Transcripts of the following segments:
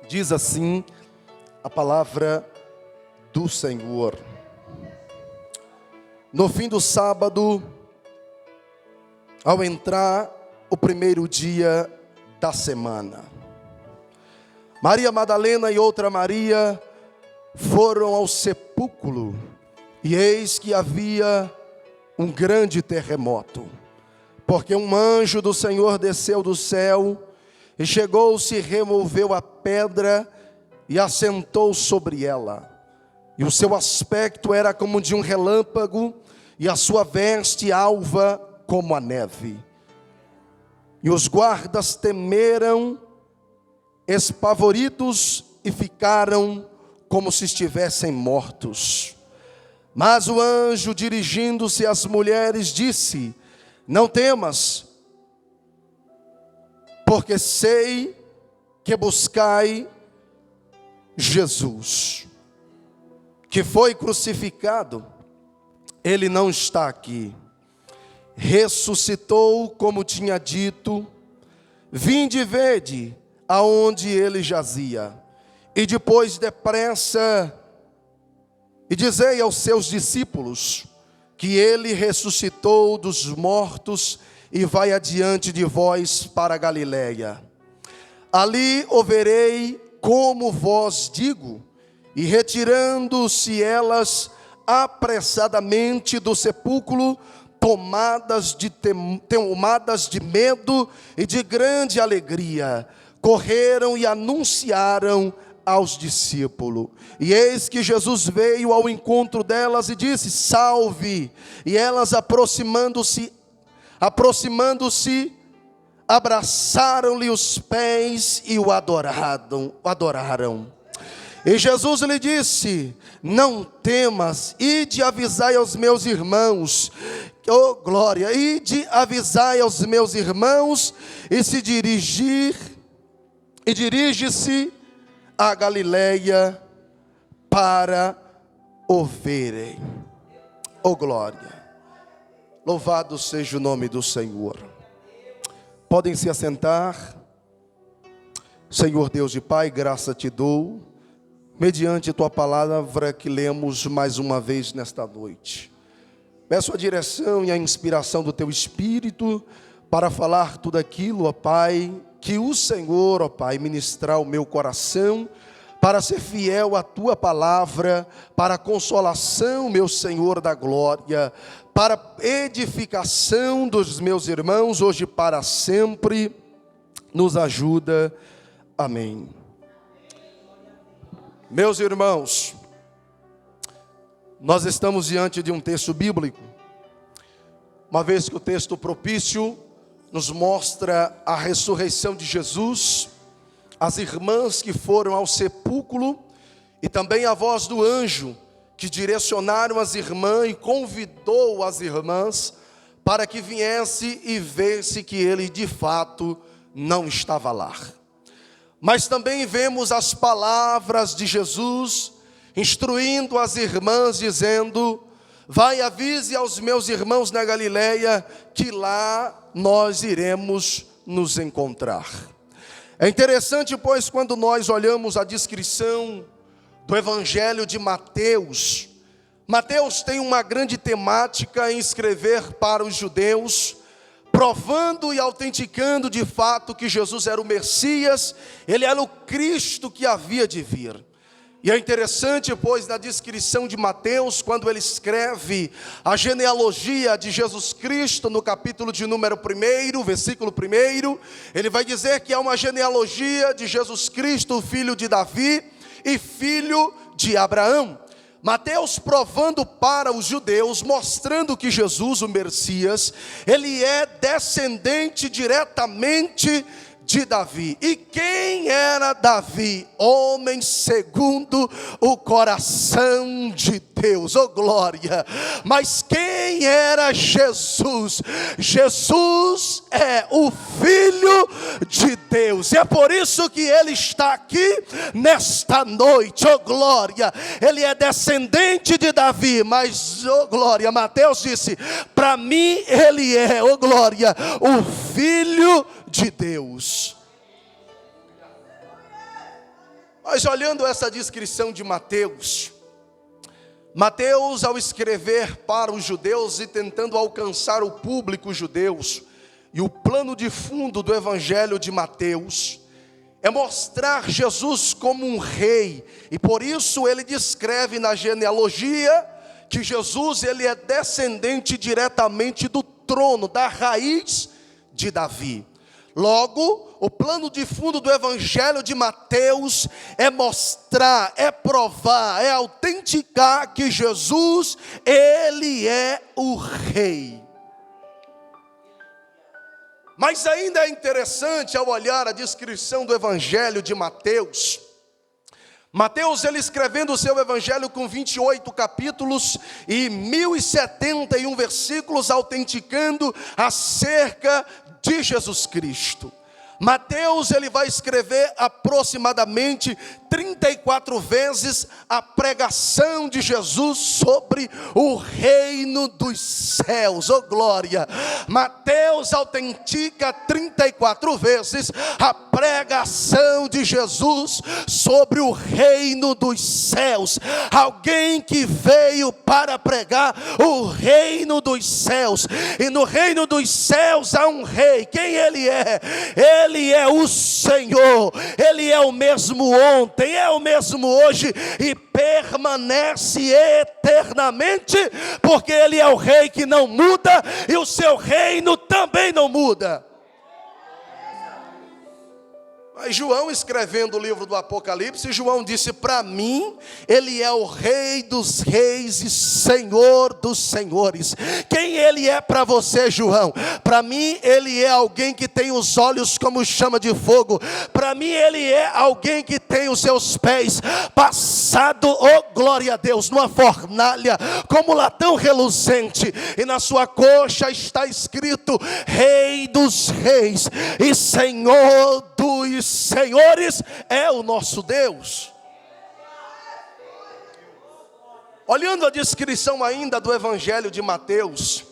Diz assim a palavra do Senhor. No fim do sábado, ao entrar o primeiro dia da semana, Maria Madalena e outra Maria foram ao sepulcro, e eis que havia um grande terremoto, porque um anjo do Senhor desceu do céu, e chegou-se, removeu a pedra, e assentou sobre ela. E o seu aspecto era como de um relâmpago, e a sua veste alva como a neve. E os guardas temeram, espavoridos, e ficaram como se estivessem mortos. Mas o anjo, dirigindo-se às mulheres, disse: não temas, porque sei que buscai Jesus, que foi crucificado. Ele não está aqui, ressuscitou como tinha dito. Vinde e vede aonde ele jazia. E depois depressa, e dizei aos seus discípulos, que ele ressuscitou dos mortos, e vai adiante de vós para a Galiléia. Ali o verei, como vos digo. E retirando-se elas apressadamente do sepulcro, tomadas de medo e de grande alegria, correram e anunciaram aos discípulos. E eis que Jesus veio ao encontro delas e disse: salve! E elas aproximando-se, abraçaram-lhe os pés e o adoraram. E Jesus lhe disse: não temas, ide avisai aos meus irmãos. Oh glória! Ide avisai aos meus irmãos. E dirige-se a Galiléia para o verem. Oh glória! Louvado seja o nome do Senhor. Podem se assentar. Senhor Deus e Pai, graça te dou, mediante tua palavra que lemos mais uma vez nesta noite. Peço a direção e a inspiração do teu Espírito para falar tudo aquilo, ó Pai, que o Senhor, ó Pai, ministrar o meu coração, para ser fiel à tua palavra, para a consolação, meu Senhor da glória, para a edificação dos meus irmãos, hoje e para sempre. Nos ajuda. Amém. Meus irmãos, nós estamos diante de um texto bíblico, uma vez que o texto propício nos mostra a ressurreição de Jesus, as irmãs que foram ao sepulcro, e também a voz do anjo, que direcionaram as irmãs e convidou as irmãs para que viesse e visse que ele de fato não estava lá. Mas também vemos as palavras de Jesus, instruindo as irmãs, dizendo: vai, avise aos meus irmãos na Galiléia, que lá nós iremos nos encontrar. É interessante, pois, quando nós olhamos a descrição do Evangelho de Mateus, Mateus tem uma grande temática em escrever para os judeus, provando e autenticando de fato que Jesus era o Messias, ele era o Cristo que havia de vir. E é interessante, pois, na descrição de Mateus, quando ele escreve a genealogia de Jesus Cristo, no capítulo de número 1, versículo 1, ele vai dizer que é uma genealogia de Jesus Cristo, filho de Davi e filho de Abraão. Mateus provando para os judeus, mostrando que Jesus, o Messias, ele é descendente diretamente de Davi. E quem era Davi? Homem segundo o coração de Deus, oh glória! Mas quem era Jesus? Jesus é o Filho de Deus, e é por isso que ele está aqui nesta noite, oh glória! Ele é descendente de Davi, mas, oh glória, Mateus disse, para mim ele é, oh glória, o Filho de Deus. Mas olhando essa descrição de Mateus, Mateus, ao escrever para os judeus e tentando alcançar o público judeus, e o plano de fundo do Evangelho de Mateus é mostrar Jesus como um rei, e por isso ele descreve na genealogia que Jesus ele é descendente diretamente do trono, da raiz de Davi. Logo, o plano de fundo do Evangelho de Mateus é mostrar, é provar, é autenticar que Jesus, ele é o rei. Mas ainda é interessante ao olhar a descrição do Evangelho de Mateus. Mateus, ele escrevendo o seu Evangelho com 28 capítulos e 1071 versículos, autenticando acerca de Jesus Cristo. Mateus, ele vai escrever aproximadamente 34 vezes a pregação de Jesus sobre o reino dos céus, oh glória. Mateus autentica 34 vezes a pregação de Jesus sobre o reino dos céus. Alguém que veio para pregar o reino dos céus, e no reino dos céus há um rei. Quem ele é? Ele é o Senhor, ele é o mesmo ontem, é o mesmo hoje e permanece eternamente, porque ele é o rei que não muda e o seu reino também não muda. Mas João, escrevendo o livro do Apocalipse, João disse: para mim, ele é o rei dos reis e senhor dos senhores. Quem ele é para você, João? Para mim, ele é alguém que tem os olhos como chama de fogo. Para mim, ele é alguém que tem os seus pés passado, oh glória a Deus, numa fornalha, como latão reluzente. E na sua coxa está escrito: Rei dos reis e Senhor dos senhores é o nosso Deus. Olhando a descrição ainda do Evangelho de Mateus,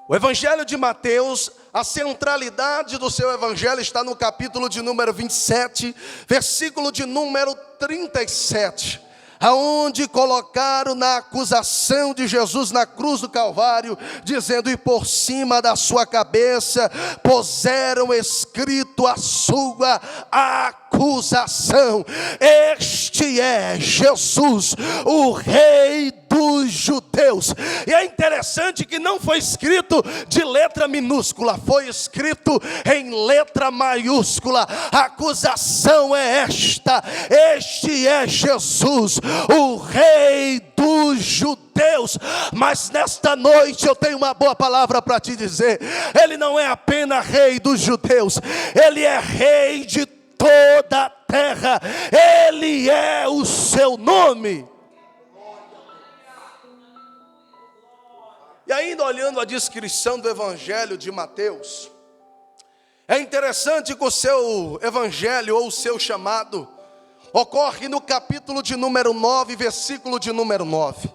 o Evangelho de Mateus, a centralidade do seu Evangelho está no capítulo de número 27, versículo de número 37. Aonde colocaram na acusação de Jesus na cruz do Calvário, dizendo: e por cima da sua cabeça puseram escrito a sua acusação. Este é Jesus, o Rei dos judeus. E é interessante que não foi escrito de letra minúscula, foi escrito em letra maiúscula. A acusação é esta: este é Jesus, o Rei dos judeus. Mas nesta noite eu tenho uma boa palavra para te dizer: ele não é apenas Rei dos judeus, ele é Rei de toda a terra. Ele é o seu nome. E ainda olhando a descrição do Evangelho de Mateus, é interessante que o seu Evangelho ou o seu chamado ocorre no capítulo de número 9, versículo de número 9.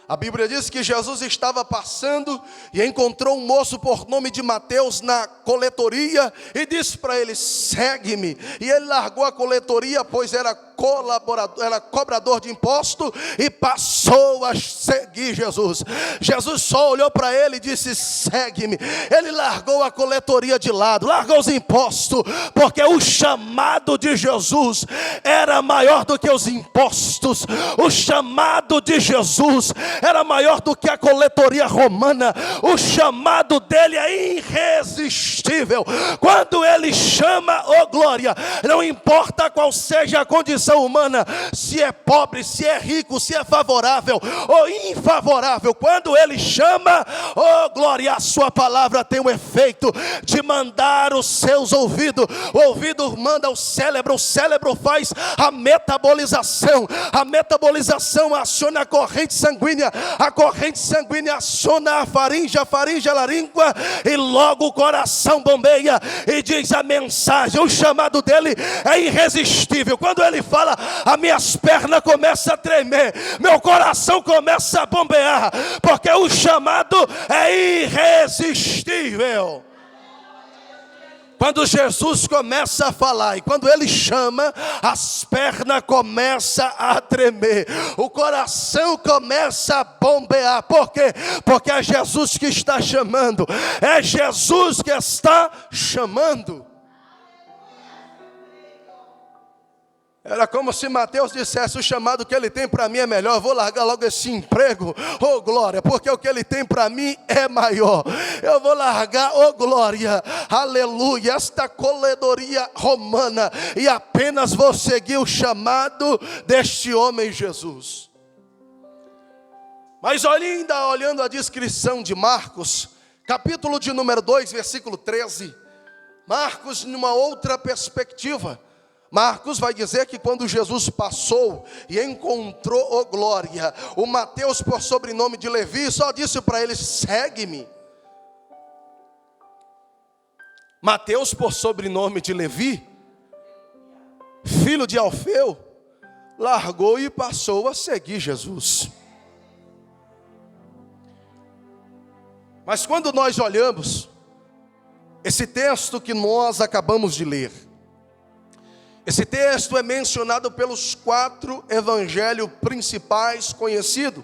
A Bíblia diz que Jesus estava passando e encontrou um moço por nome de Mateus na coletoria e disse para ele: segue-me. E ele largou a coletoria, pois era cobrador de imposto, e passou a seguir Jesus. Jesus só olhou para ele e disse: segue-me. Ele largou a coletoria de lado, largou os impostos, porque o chamado de Jesus era maior do que os impostos. O chamado de Jesus era maior do que a coletoria romana. O chamado dele é irresistível. Quando ele chama, oh glória, não importa qual seja a condição humana, se é pobre, se é rico, se é favorável ou infavorável, quando ele chama, oh glória, a sua palavra tem o efeito de mandar os seus ouvidos. O ouvido manda o cérebro faz a metabolização aciona a corrente sanguínea aciona a faringe a laríngua, e logo o coração bombeia e diz a mensagem. O chamado dele é irresistível. Quando ele fala, as minhas pernas começam a tremer, meu coração começa a bombear, porque o chamado é irresistível. Quando Jesus começa a falar e quando Ele chama, as pernas começam a tremer, o coração começa a bombear. Por quê? Porque é Jesus que está chamando, é Jesus que está chamando. Era como se Mateus dissesse: o chamado que ele tem para mim é melhor, eu vou largar logo esse emprego, oh glória, porque o que ele tem para mim é maior. Eu vou largar, oh glória, aleluia, esta coledoria romana, e apenas vou seguir o chamado deste homem Jesus. Mas olhando a descrição de Marcos, capítulo de número 2, versículo 13, Marcos numa outra perspectiva, Marcos vai dizer que quando Jesus passou e encontrou, oh glória, o Mateus por sobrenome de Levi, só disse para ele: segue-me. Mateus por sobrenome de Levi, filho de Alfeu, largou e passou a seguir Jesus. Mas quando nós olhamos esse texto que nós acabamos de ler, esse texto é mencionado pelos 4 evangelhos principais conhecidos,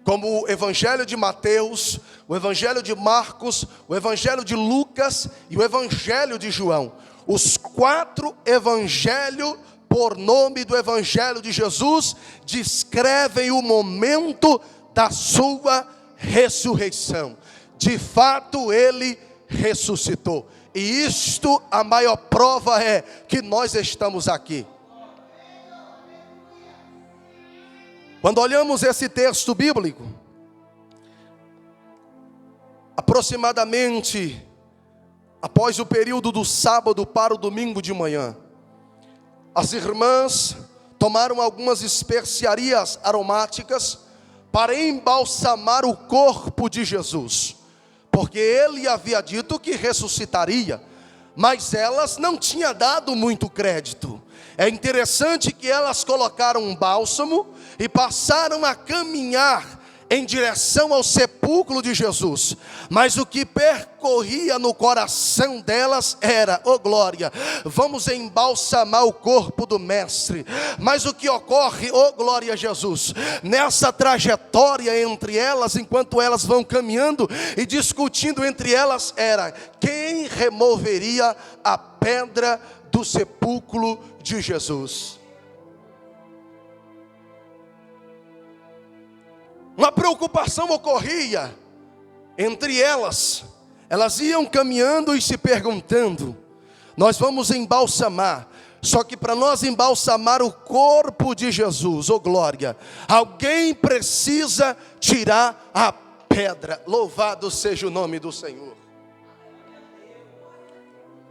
como o evangelho de Mateus, o evangelho de Marcos, o evangelho de Lucas e o evangelho de João. Os 4 evangelhos, por nome do evangelho de Jesus, descrevem o momento da sua ressurreição. De fato, ele ressuscitou. E isto, a maior prova é que nós estamos aqui. Quando olhamos esse texto bíblico, aproximadamente após o período do sábado para o domingo de manhã, as irmãs tomaram algumas especiarias aromáticas para embalsamar o corpo de Jesus, porque ele havia dito que ressuscitaria, mas elas não tinham dado muito crédito. É interessante que elas colocaram um bálsamo e passaram a caminhar em direção ao sepulcro de Jesus, mas o que percorria no coração delas era: oh glória, vamos embalsamar o corpo do mestre. Mas o que ocorre, oh glória a Jesus, nessa trajetória entre elas, enquanto elas vão caminhando e discutindo entre elas, era quem removeria a pedra do sepulcro de Jesus. Uma preocupação ocorria entre elas. Elas iam caminhando e se perguntando: nós vamos embalsamar, só que para nós embalsamar o corpo de Jesus, oh glória, alguém precisa tirar a pedra. Louvado seja o nome do Senhor.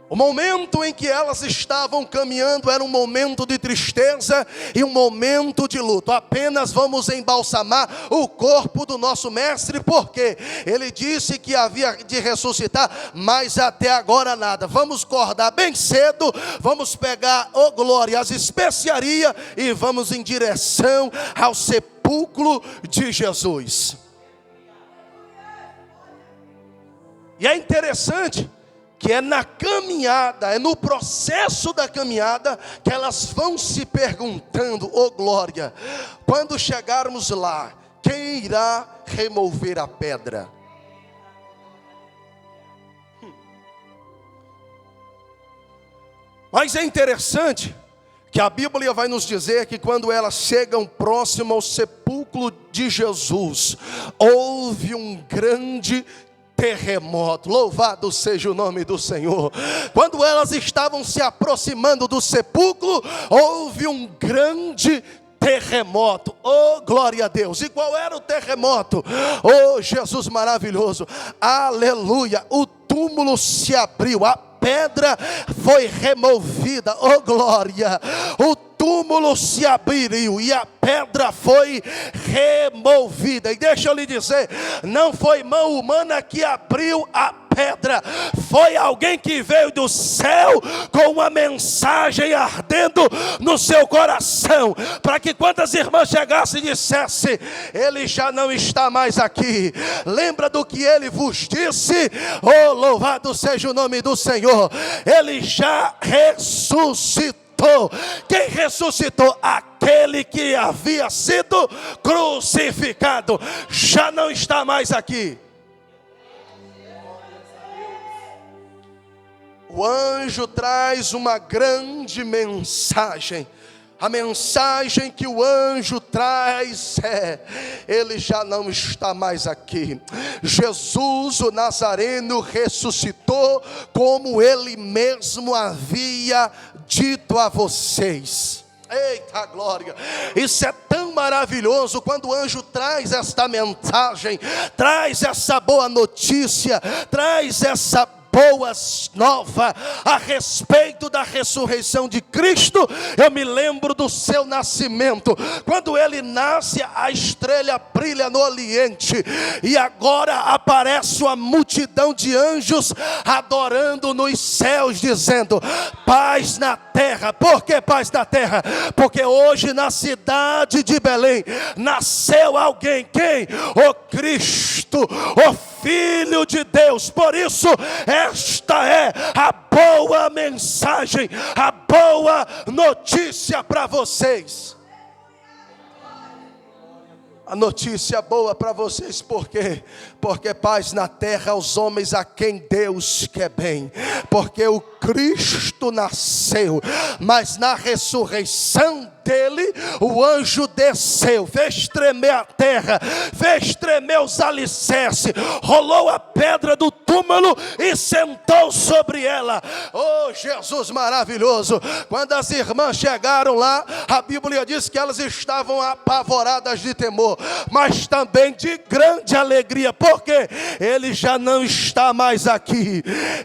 O momento em que elas estavam caminhando era um momento de tristeza e um momento de luto. Apenas vamos embalsamar o corpo do nosso mestre, porque ele disse que havia de ressuscitar, mas até agora nada. Vamos acordar bem cedo, vamos pegar, oh glória, as especiarias e vamos em direção ao sepulcro de Jesus. E é interessante que é na caminhada, é no processo da caminhada, que elas vão se perguntando: oh glória, quando chegarmos lá, quem irá remover a pedra? Mas é interessante que a Bíblia vai nos dizer que quando elas chegam próximo ao sepulcro de Jesus, houve um grande terremoto. Louvado seja o nome do Senhor. Quando elas estavam se aproximando do sepulcro, houve um grande terremoto. Oh glória a Deus. E qual era o terremoto? Oh Jesus maravilhoso, aleluia. O túmulo se abriu, a pedra foi removida. Oh glória. O túmulo se abriu e a pedra foi removida. E deixa eu lhe dizer, não foi mão humana que abriu a pedra. Foi alguém que veio do céu com uma mensagem ardendo no seu coração, para que quando as irmãs chegassem e dissessem: ele já não está mais aqui, lembra do que ele vos disse? Oh, louvado seja o nome do Senhor, ele já ressuscitou. Quem ressuscitou? Aquele que havia sido crucificado já não está mais aqui. O anjo traz uma grande mensagem. A mensagem que o anjo traz é: ele já não está mais aqui. Jesus o Nazareno ressuscitou, como ele mesmo havia dito a vocês. Eita glória, isso é tão maravilhoso quando o anjo traz esta mensagem, traz essa boa notícia, traz essa boas novas a respeito da ressurreição de Cristo. Eu me lembro do seu nascimento. Quando ele nasce, a estrela brilha no oriente, e agora aparece uma multidão de anjos adorando nos céus, dizendo: paz na terra. Por que paz na terra? Porque hoje na cidade de Belém nasceu alguém. Quem? O Cristo, o Filho de Deus. Por isso, esta é a boa mensagem, a boa notícia para vocês. A notícia boa para vocês, por quê? Porque paz na terra aos homens a quem Deus quer bem. Porque o Cristo nasceu, mas na ressurreição dele, o anjo desceu, fez tremer a terra, fez tremer os alicerces, rolou a pedra do túmulo e sentou sobre ela. Oh, Jesus maravilhoso! Quando as irmãs chegaram lá, a Bíblia diz que elas estavam apavoradas de temor, mas também de grande alegria. Porque ele já não está mais aqui,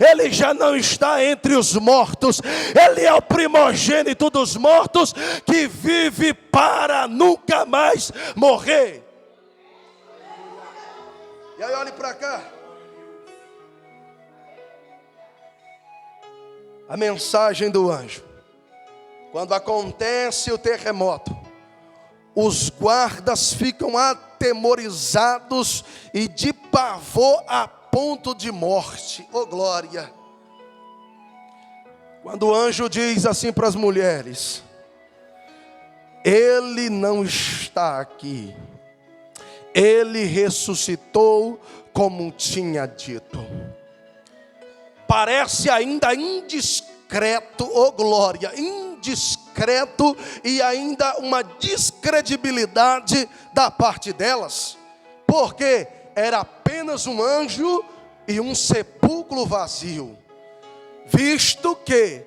ele já não está entre os mortos, ele é o primogênito dos mortos, que vive para nunca mais morrer. E aí olhe para cá, a mensagem do anjo. Quando acontece o terremoto, os guardas ficam atemorizados e de pavor a ponto de morte. Oh glória! Quando o anjo diz assim para as mulheres: ele não está aqui, ele ressuscitou como tinha dito. Parece ainda indiscreto, oh glória, indiscreto, e ainda uma descredibilidade da parte delas, porque era apenas um anjo e um sepulcro vazio, visto que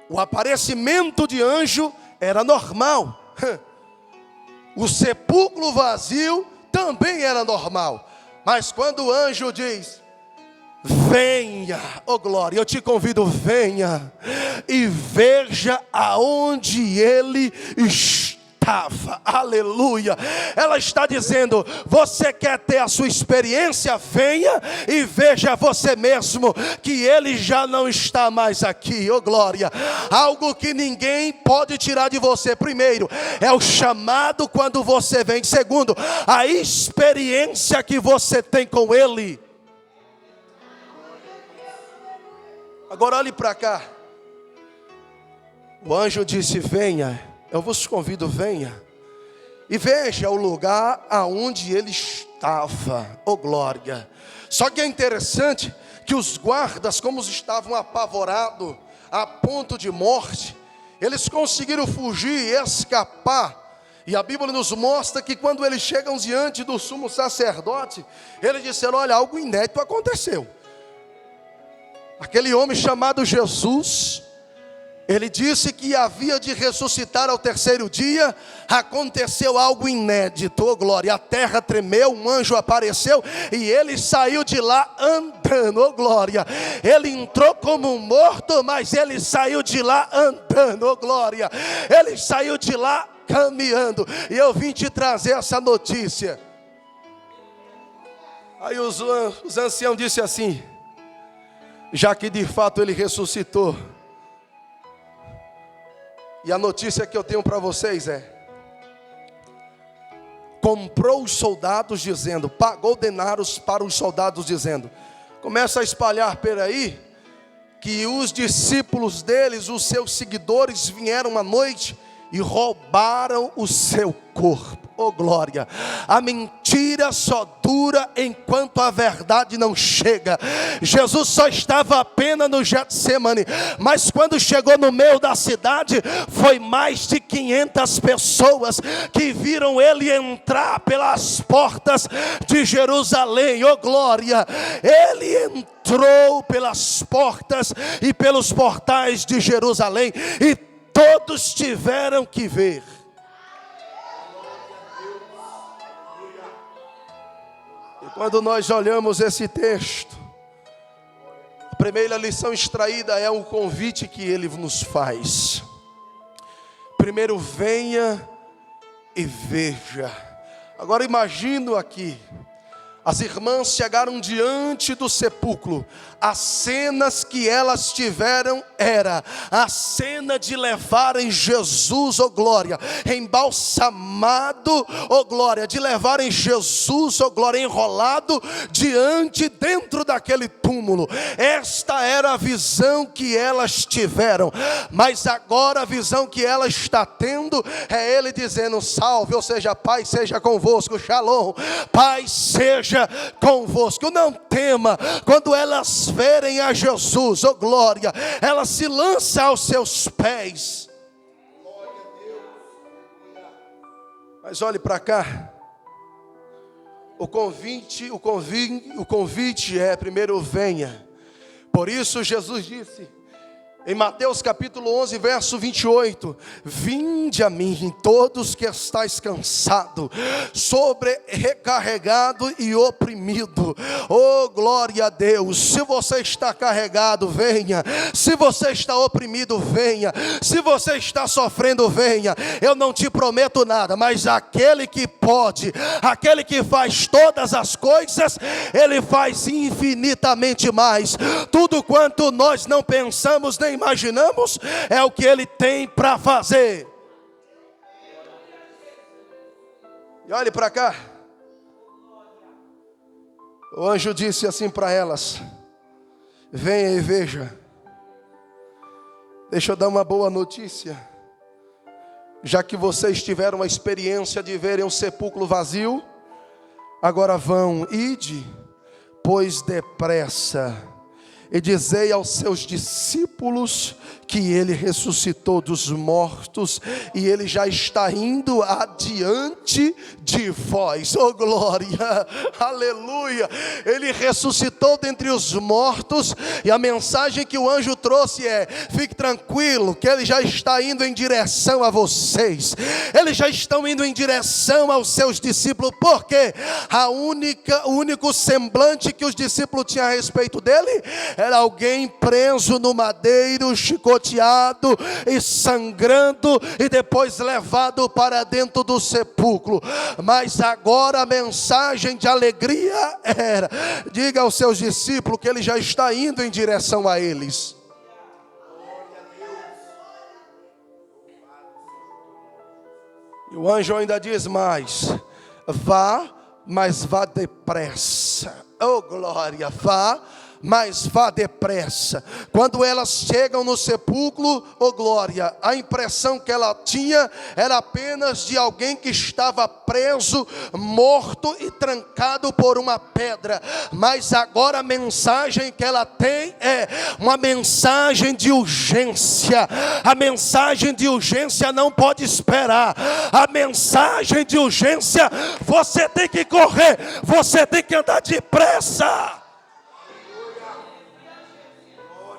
o aparecimento de anjo era normal. O sepulcro vazio também era normal. Mas quando o anjo diz: venha, oh glória, eu te convido, venha e veja aonde ele estava. Aleluia. Ela está dizendo: você quer ter a sua experiência? Venha e veja você mesmo que ele já não está mais aqui. Oh glória. Algo que ninguém pode tirar de você. Primeiro, é o chamado quando você vem. Segundo, a experiência que você tem com ele. Agora olhe para cá. O anjo disse: venha. Eu vos convido, venha e veja o lugar aonde ele estava. Oh glória. Só que é interessante que os guardas, como estavam apavorados a ponto de morte, eles conseguiram fugir e escapar. E a Bíblia nos mostra que quando eles chegam diante do sumo sacerdote, eles disseram: olha, algo inédito aconteceu. Aquele homem chamado Jesus, ele disse que havia de ressuscitar ao terceiro dia. Aconteceu algo inédito, oh glória. A terra tremeu, um anjo apareceu e ele saiu de lá andando, oh glória. Ele entrou como um morto, mas ele saiu de lá andando, oh glória. Ele saiu de lá caminhando. E eu vim te trazer essa notícia. Aí os anciãos disseram assim: já que de fato ele ressuscitou. E a notícia que eu tenho para vocês é: comprou os soldados dizendo, pagou denários para os soldados dizendo. Começa a espalhar por aí que os discípulos deles, os seus seguidores, vieram à noite e roubaram o seu corpo. Oh glória! A mentira só dura enquanto a verdade não chega. Jesus só estava apenas no Getsemane, mas quando chegou no meio da cidade, foi mais de 500 pessoas que viram ele entrar pelas portas de Jerusalém. Oh glória! Ele entrou pelas portas e pelos portais de Jerusalém, e todos tiveram que ver. E quando nós olhamos esse texto, a primeira lição extraída é o convite que ele nos faz. Primeiro, venha e veja. Agora imagino aqui, as irmãs chegaram diante do sepulcro. As cenas que elas tiveram era a cena de levarem Jesus, oh glória, embalsamado, oh glória, de levarem Jesus, oh glória, enrolado dentro daquele túmulo. Esta era a visão que elas tiveram. Mas agora a visão que ela está tendo é ele dizendo: salve, ou seja, paz seja convosco, shalom, paz seja convosco. Não tema. Quando elas verem a Jesus, oh glória, ela se lança aos seus pés. Mas olhe para cá. O convite é: primeiro venha. Por isso Jesus disse em Mateus capítulo 11, verso 28, vinde a mim todos que estáis cansados, sobrecarregado e oprimido. Oh glória a Deus! Se você está carregado, venha. Se você está oprimido, venha. Se você está sofrendo, venha. Eu não te prometo nada, mas aquele que pode, aquele que faz todas as coisas, ele faz infinitamente mais. Tudo quanto nós não pensamos nem imaginamos, é o que ele tem para fazer. E olhe para cá. O anjo disse assim para elas: venha e veja. Deixa eu dar uma boa notícia. Já que vocês tiveram a experiência de verem um sepulcro vazio, agora vão, ide, pois depressa, e dizei aos seus discípulos que ele ressuscitou dos mortos, e ele já está indo adiante de vós. Oh glória, aleluia. Ele ressuscitou dentre os mortos, e a mensagem que o anjo trouxe é: fique tranquilo, que ele já está indo em direção a vocês. Eles já estão indo em direção aos seus discípulos, porque o único semblante que os discípulos tinham a respeito dele era alguém preso no madeiro, chicoteado e sangrando, e depois levado para dentro do sepulcro. Mas agora a mensagem de alegria era: diga aos seus discípulos que ele já está indo em direção a eles. E o anjo ainda diz mais: vá, mas vá depressa. Oh glória, vá, mas vá depressa. Quando elas chegam no sepulcro, oh glória, a impressão que ela tinha era apenas de alguém que estava preso, morto e trancado por uma pedra. Mas agora a mensagem que ela tem é uma mensagem de urgência. A mensagem de urgência não pode esperar. A mensagem de urgência, você tem que correr, você tem que andar depressa.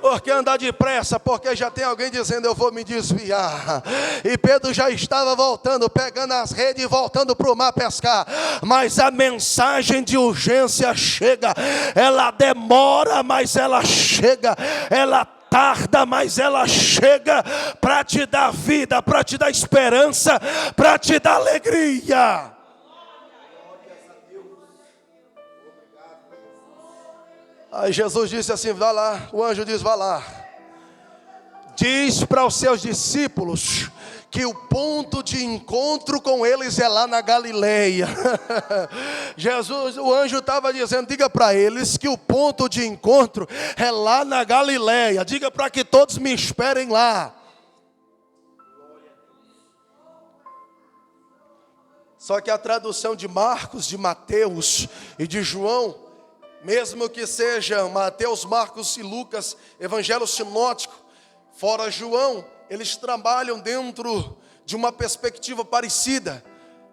Por que andar depressa? Porque já tem alguém dizendo: eu vou me desviar. E Pedro já estava voltando, pegando as redes e voltando para o mar pescar. Mas a mensagem de urgência chega. Ela demora, mas ela chega. Ela tarda, mas ela chega para te dar vida, para te dar esperança, para te dar alegria. Aí Jesus disse assim, vai lá, o anjo diz, vai lá. Diz para os seus discípulos que o ponto de encontro com eles é lá na Galileia. Jesus, o anjo estava dizendo, diga para eles que o ponto de encontro é lá na Galileia. Diga para que todos me esperem lá. Só que a tradução de Marcos, de Mateus e de João, mesmo que seja Mateus, Marcos e Lucas, evangelho sinótico, fora João, eles trabalham dentro de uma perspectiva parecida.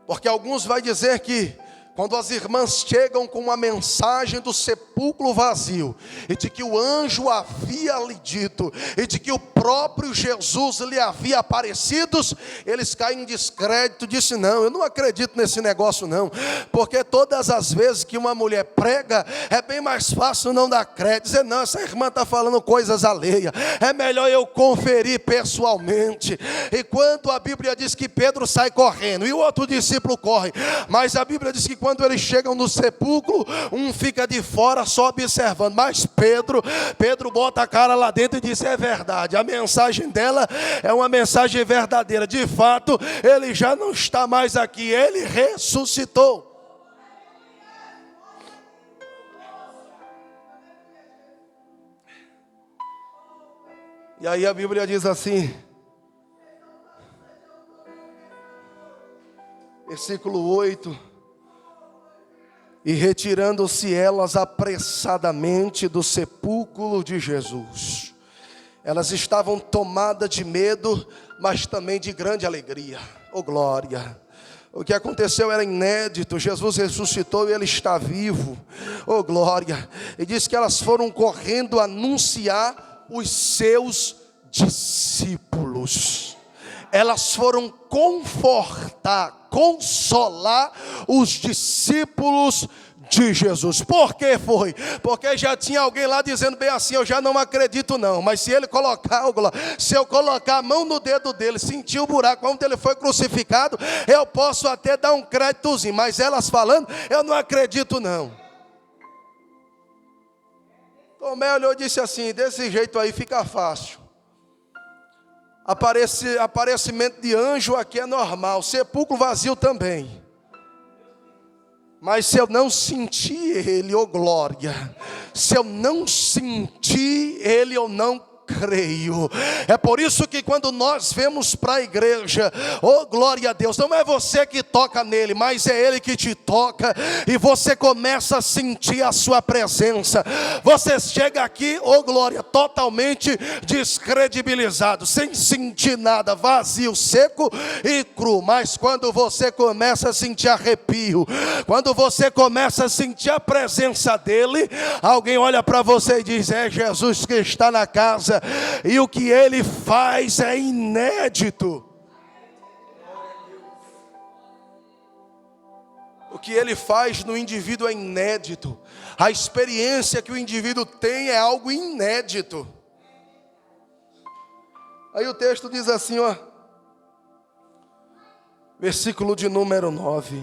Porque alguns vão dizer que quando as irmãs chegam com uma mensagem do sepulcro vazio, e de que o anjo havia lhe dito, e de que o próprio Jesus lhe havia aparecido, eles caem em descrédito, disse, não, eu não acredito nesse negócio não, porque todas as vezes que uma mulher prega, é bem mais fácil não dar crédito, dizer, não, essa irmã está falando coisas alheias, é melhor eu conferir pessoalmente. E quando a Bíblia diz que Pedro sai correndo, e o outro discípulo corre, mas a Bíblia diz que quando eles chegam no sepulcro, um fica de fora só observando, mas Pedro bota a cara lá dentro e diz, é verdade, a mensagem dela é uma mensagem verdadeira, de fato, ele já não está mais aqui, ele ressuscitou. E aí a Bíblia diz assim, versículo 8, e retirando-se elas apressadamente do sepulcro de Jesus, elas estavam tomadas de medo, mas também de grande alegria. Oh glória! O que aconteceu era inédito, Jesus ressuscitou e Ele está vivo. Oh glória! E diz que elas foram correndo anunciar os seus discípulos. Elas foram consolar os discípulos de Jesus. Por que foi? Porque já tinha alguém lá dizendo bem assim, eu já não acredito não, mas se eu colocar a mão no dedo dele, sentir o buraco onde ele foi crucificado, eu posso até dar um créditozinho, mas elas falando, eu não acredito não. Tomé olhou e disse assim, desse jeito aí fica fácil. Aparecimento de anjo aqui é normal, sepulcro vazio também. Mas se eu não sentir ele, oh glória, se eu não sentir ele, eu não creio. É por isso que quando nós vemos para a igreja, oh glória a Deus, não é você que toca nele, mas é ele que te toca, e você começa a sentir a sua presença. Você chega aqui, oh glória, totalmente descredibilizado, sem sentir nada, vazio, seco e cru. Mas quando você começa a sentir arrepio, quando você começa a sentir a presença dele, alguém olha para você e diz, é Jesus que está na casa. E o que ele faz é inédito. O que ele faz no indivíduo é inédito. A experiência que o indivíduo tem é algo inédito. Aí o texto diz assim, ó, versículo de número 9.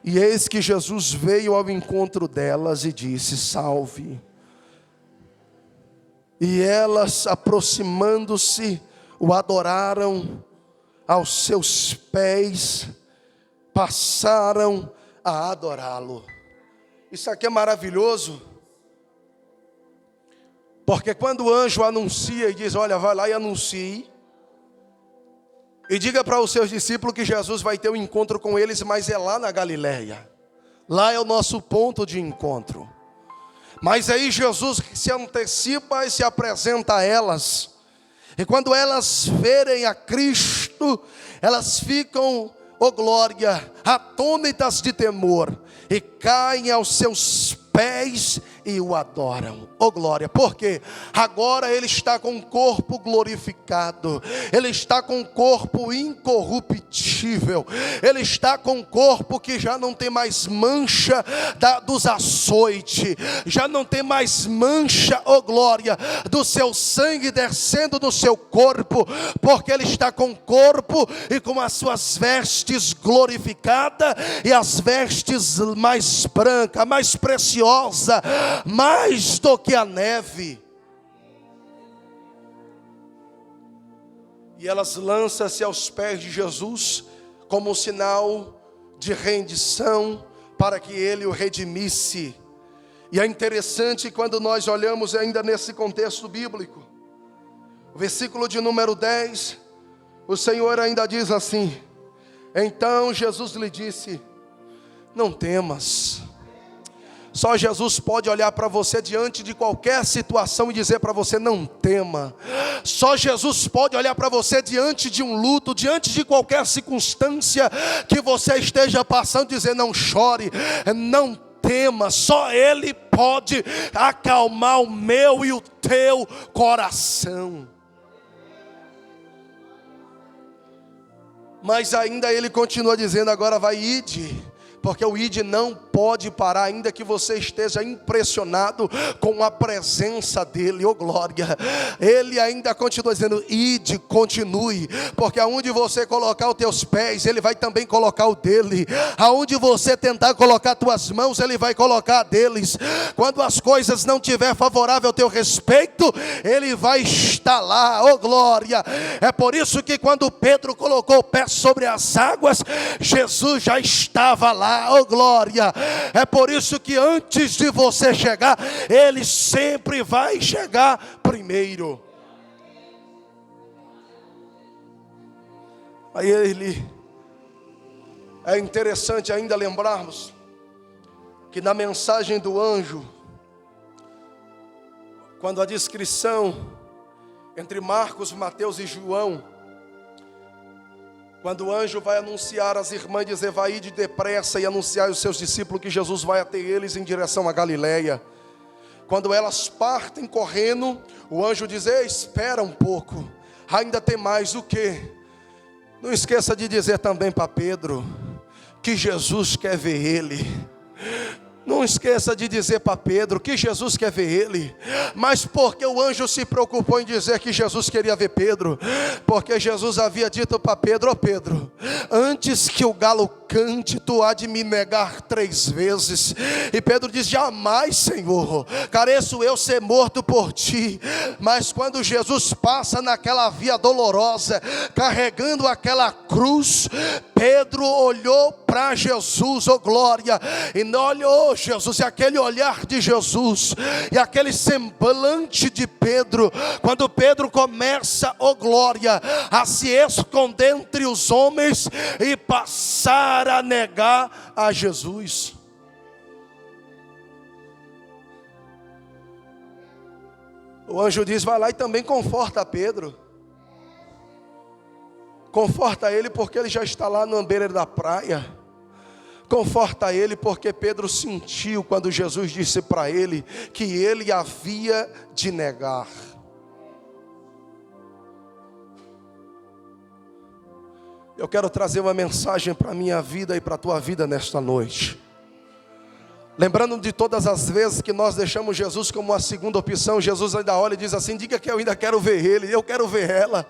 E eis que Jesus veio ao encontro delas e disse, salve. E elas, aproximando-se, o adoraram aos seus pés, passaram a adorá-lo. Isso aqui é maravilhoso, porque quando o anjo anuncia e diz, olha, vai lá e anuncie, e diga para os seus discípulos que Jesus vai ter um encontro com eles, mas é lá na Galileia, lá é o nosso ponto de encontro. Mas aí Jesus se antecipa e se apresenta a elas. E quando elas verem a Cristo, elas ficam, oh glória, atônitas de temor. E caem aos seus pés e o adoram. Oh glória, porque agora ele está com o corpo glorificado, ele está com o corpo incorruptível, ele está com o corpo que já não tem mais mancha dos açoites, já não tem mais mancha, oh glória, do seu sangue descendo do seu corpo, porque ele está com o corpo e com as suas vestes glorificadas, e as vestes mais brancas, mais preciosas, mais do que a neve. E elas lançam-se aos pés de Jesus como um sinal de rendição para que ele o redimisse. E é interessante quando nós olhamos ainda nesse contexto bíblico, o versículo de número 10, o Senhor ainda diz assim: então Jesus lhe disse: não temas. Só Jesus pode olhar para você diante de qualquer situação e dizer para você: não tema. Só Jesus pode olhar para você diante de um luto, diante de qualquer circunstância que você esteja passando, e dizer: não chore, não tema. Só Ele pode acalmar o meu e o teu coração. Mas ainda Ele continua dizendo: agora vai, ide. Porque o ide não pode parar, ainda que você esteja impressionado com a presença dEle, oh glória. Ele ainda continua dizendo: ide, continue. Porque aonde você colocar os teus pés, Ele vai também colocar o dEle. Aonde você tentar colocar tuas mãos, Ele vai colocar a deles. Quando as coisas não tiver favorável ao teu respeito, Ele vai estar lá, oh glória. É por isso que quando Pedro colocou o pé sobre as águas, Jesus já estava lá, oh glória. É por isso que antes de você chegar, Ele sempre vai chegar primeiro. Aí é interessante ainda lembrarmos que na mensagem do anjo, quando a descrição entre Marcos, Mateus e João, quando o anjo vai anunciar às irmãs, dizer: vai ir depressa e anunciar aos seus discípulos que Jesus vai até eles em direção a Galileia. Quando elas partem correndo, o anjo diz: ei, espera um pouco, ainda tem mais o quê? Não esqueça de dizer também para Pedro que Jesus quer ver ele. Não esqueça de dizer para Pedro que Jesus quer ver ele. Mas porque o anjo se preocupou em dizer que Jesus queria ver Pedro? Porque Jesus havia dito para Pedro: ó Pedro, antes que o galo cante, tu há de me negar 3 vezes. E Pedro diz: jamais, Senhor, careço eu ser morto por ti. Mas quando Jesus passa naquela via dolorosa, carregando aquela cruz, Pedro olhou para Jesus, oh glória, e não olhou Jesus, e aquele olhar de Jesus, e aquele semblante de Pedro, quando Pedro começa, oh glória, a se esconder entre os homens e passar a negar a Jesus. O anjo diz: vai lá e também conforta Pedro. Conforta ele porque ele já está lá na beira da praia. Conforta ele porque Pedro sentiu quando Jesus disse para ele que ele havia de negar. Eu quero trazer uma mensagem para a minha vida e para a tua vida nesta noite. Lembrando de todas as vezes que nós deixamos Jesus como a segunda opção, Jesus ainda olha e diz assim: diga que eu ainda quero ver ele, eu quero ver ela.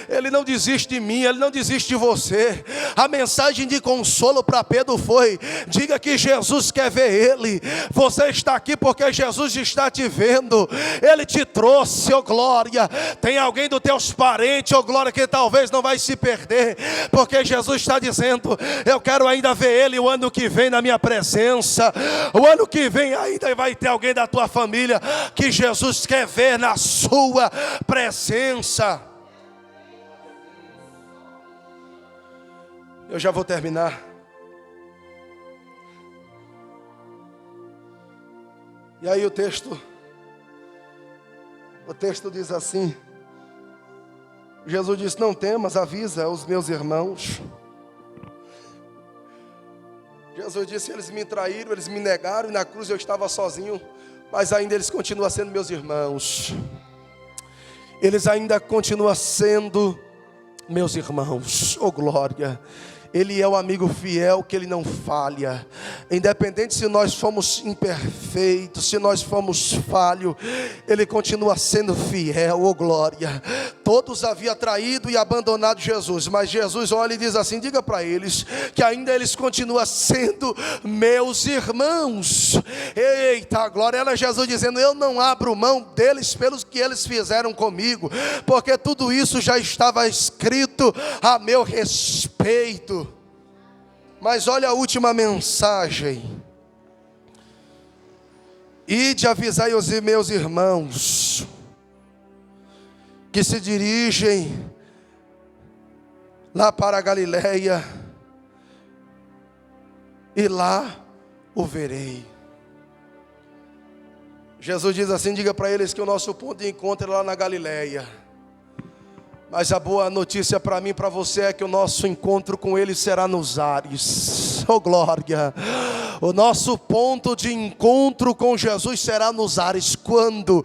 Ele não desiste de mim, ele não desiste de você. A mensagem de consolo para Pedro foi: diga que Jesus quer ver ele. Você está aqui porque Jesus está te vendo. Ele te trouxe, oh glória. Tem alguém dos teus parentes, oh glória, que talvez não vai se perder, porque Jesus está dizendo: eu quero ainda ver ele o ano que vem na minha presença. O ano que vem ainda vai ter alguém da tua família que Jesus quer ver na sua presença. Eu já vou terminar. E aí o texto diz assim: Jesus disse: não temas, avisa os meus irmãos. Jesus disse: eles me traíram, eles me negaram, e na cruz eu estava sozinho, mas ainda eles continuam sendo meus irmãos. Eles ainda continuam sendo meus irmãos, oh glória. Ele é o amigo fiel que Ele não falha. Independente se nós fomos imperfeitos, se nós fomos falhos, Ele continua sendo fiel, oh glória. Todos haviam traído e abandonado Jesus, mas Jesus olha e diz assim: diga para eles que ainda eles continuam sendo meus irmãos. Eita glória, era Jesus dizendo: eu não abro mão deles pelos que eles fizeram comigo, porque tudo isso já estava escrito a meu respeito. Mas olha a última mensagem: ide avisai os meus irmãos que se dirigem lá para a Galileia, e lá o verei. Jesus diz assim: diga para eles que o nosso ponto de encontro é lá na Galileia. Mas a boa notícia para mim e para você é que o nosso encontro com Ele será nos ares. Oh glória! O nosso ponto de encontro com Jesus será nos ares. Quando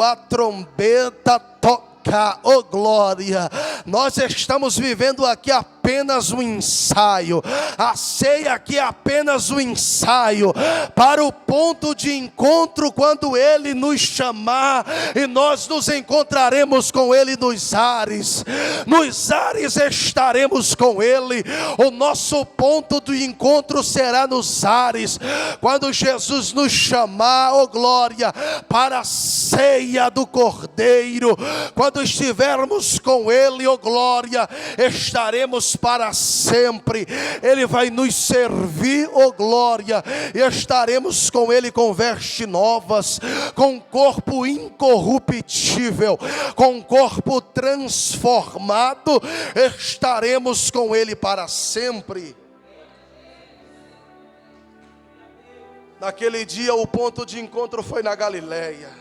a trombeta tocar, oh glória! Nós estamos vivendo aqui apenas um ensaio. A ceia aqui é apenas um ensaio para o ponto de encontro quando Ele nos chamar, e nós nos encontraremos com Ele nos ares. Nos ares estaremos com Ele. O nosso ponto de encontro será nos ares, quando Jesus nos chamar, oh glória, para a ceia do Cordeiro. Quando estivermos com Ele, oh glória, estaremos para sempre. Ele vai nos servir, oh glória, e estaremos com Ele com vestes novas, com corpo incorruptível, com corpo transformado. Estaremos com Ele para sempre. Naquele dia o ponto de encontro foi na Galileia,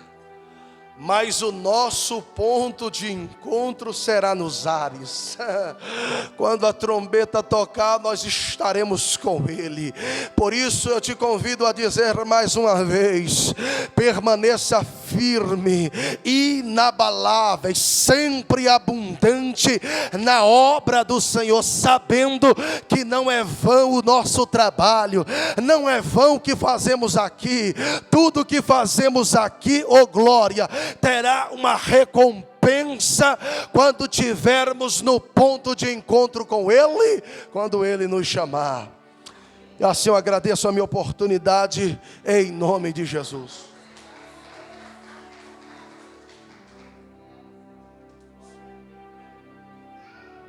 mas o nosso ponto de encontro será nos ares. Quando a trombeta tocar, nós estaremos com Ele. Por isso eu te convido a dizer mais uma vez: permaneça firme, inabalável, sempre abundante na obra do Senhor, sabendo que não é vão o nosso trabalho, não é vão o que fazemos aqui. Tudo que fazemos aqui, oh glória, terá uma recompensa quando tivermos no ponto de encontro com Ele, quando Ele nos chamar. E assim eu agradeço a minha oportunidade, em nome de Jesus.